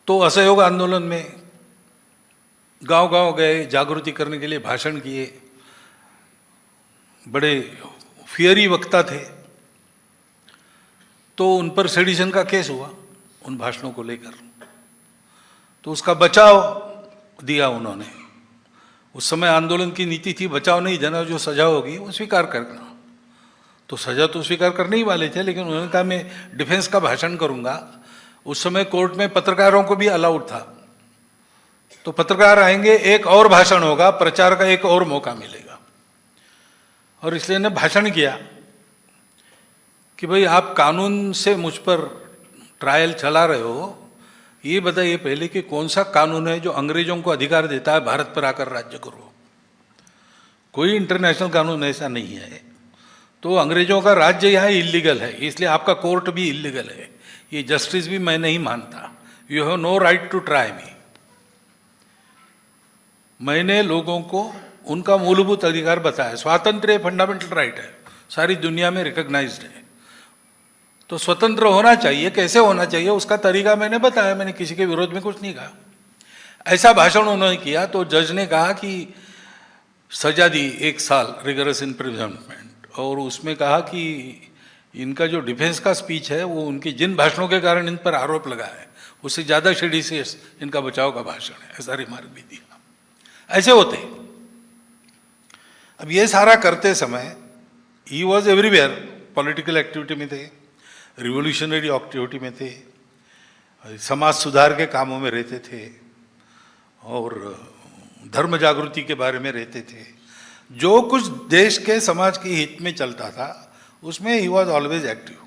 तो असहयोग आंदोलन में गांव-गांव गए, जागृति करने के लिए भाषण किए, बड़े फियरी वक्ता थे। तो उन पर सेडिशन का केस हुआ उन भाषणों को लेकर, तो उसका बचाव दिया उन्होंने। उस समय आंदोलन की नीति थी बचाव नहीं देना, जो सजा होगी वो स्वीकार करना। तो सजा तो स्वीकार करने ही वाले थे, लेकिन उन्होंने कहा मैं डिफेंस का भाषण करूंगा। उस समय कोर्ट में पत्रकारों को भी अलाउड था, तो पत्रकार आएंगे, एक और भाषण होगा, प्रचार का एक और मौका मिलेगा। और इसलिए ने भाषण किया कि भाई आप कानून से मुझ पर ट्रायल चला रहे हो, ये बताइए पहले कि कौन सा कानून है जो अंग्रेजों को अधिकार देता है भारत पर आकर राज्य करो। कोई इंटरनेशनल कानून ऐसा नहीं है। तो अंग्रेजों का राज्य यहाँ इलीगल है, इसलिए आपका कोर्ट भी इलीगल है, ये जस्टिस भी मैं नहीं मानता। You have no right to try me. मैंने लोगों को उनका मूलभूत अधिकार बताया, स्वातंत्र्य फंडामेंटल राइट है, सारी दुनिया में रिकॉग्नाइज्ड है। तो स्वतंत्र होना चाहिए, कैसे होना चाहिए उसका तरीका मैंने बताया, मैंने किसी के विरोध में कुछ नहीं कहा। ऐसा भाषण उन्होंने किया तो जज ने कहा कि सजा दी 1 साल रिगरस इम्प्रिजनमेंट, और उसमें कहा कि इनका जो डिफेंस का स्पीच है वो उनके जिन भाषणों के कारण इन पर आरोप लगा है उससे ज़्यादा सेडिशियस इनका बचाव का भाषण है, ऐसा रिमार्क भी दिया। ऐसे होते। अब ये सारा करते समय he was everywhere, political activity में थे, रिवोल्यूशनरी एक्टिविटी में थे, समाज सुधार के कामों में रहते थे, और धर्म जागृति के बारे में रहते थे। जो कुछ देश के समाज के हित में चलता था उसमें ही वॉज ऑलवेज एक्टिव।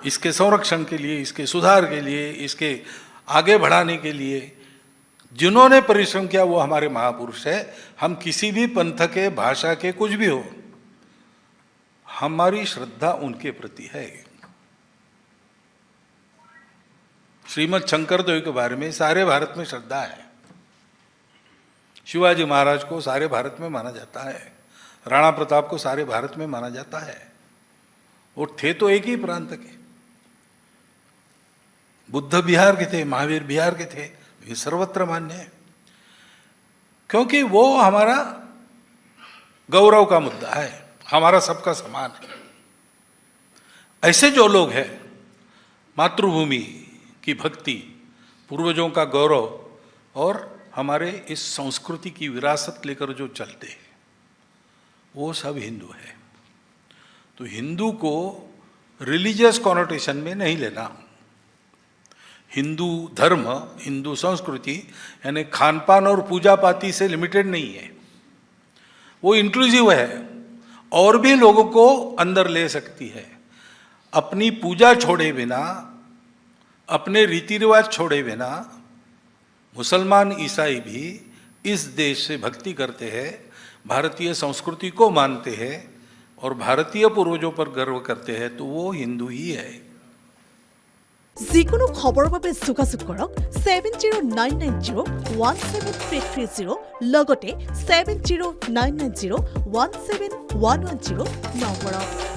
इसके संरक्षण के लिए, इसके सुधार के लिए, इसके आगे बढ़ाने के लिए जिन्होंने परिश्रम किया वो हमारे महापुरुष है। हम किसी भी पंथ के, भाषा के, कुछ भी हो, हमारी श्रद्धा उनके प्रति है। श्रीमद शंकरदेव के बारे में सारे भारत में श्रद्धा है। शिवाजी महाराज को सारे भारत में माना जाता है, राणा प्रताप को सारे भारत में माना जाता है। वो थे तो एक ही प्रांत के, बुद्ध बिहार के थे, महावीर बिहार के थे, ये सर्वत्र मान्य है, क्योंकि वो हमारा गौरव का मुद्दा है, हमारा सबका समान है। ऐसे जो लोग हैं, मातृभूमि की भक्ति, पूर्वजों का गौरव और हमारे इस संस्कृति की विरासत लेकर जो चलते हैं, वो सब हिंदू है। तो हिंदू को रिलीजियस कॉनोटेशन में नहीं लेना। हिंदू धर्म, हिंदू संस्कृति यानी खान पान और पूजा पाती से लिमिटेड नहीं है, वो इंक्लूसिव है, और भी लोगों को अंदर ले सकती है। अपनी पूजा छोड़े बिना, अपने रीति रिवाज छोड़े बिना मुसलमान, ईसाई भी इस देश से भक्ति करते हैं, भारतीय संस्कृति को मानते हैं और भारतीय पूर्वजों पर गर्व करते हैं, तो वो हिंदू ही है। যিকোনো খবৰৰ বাবে যোগাযোগ কৰক 7099017330 লগতে 7099017110 নম্বৰত।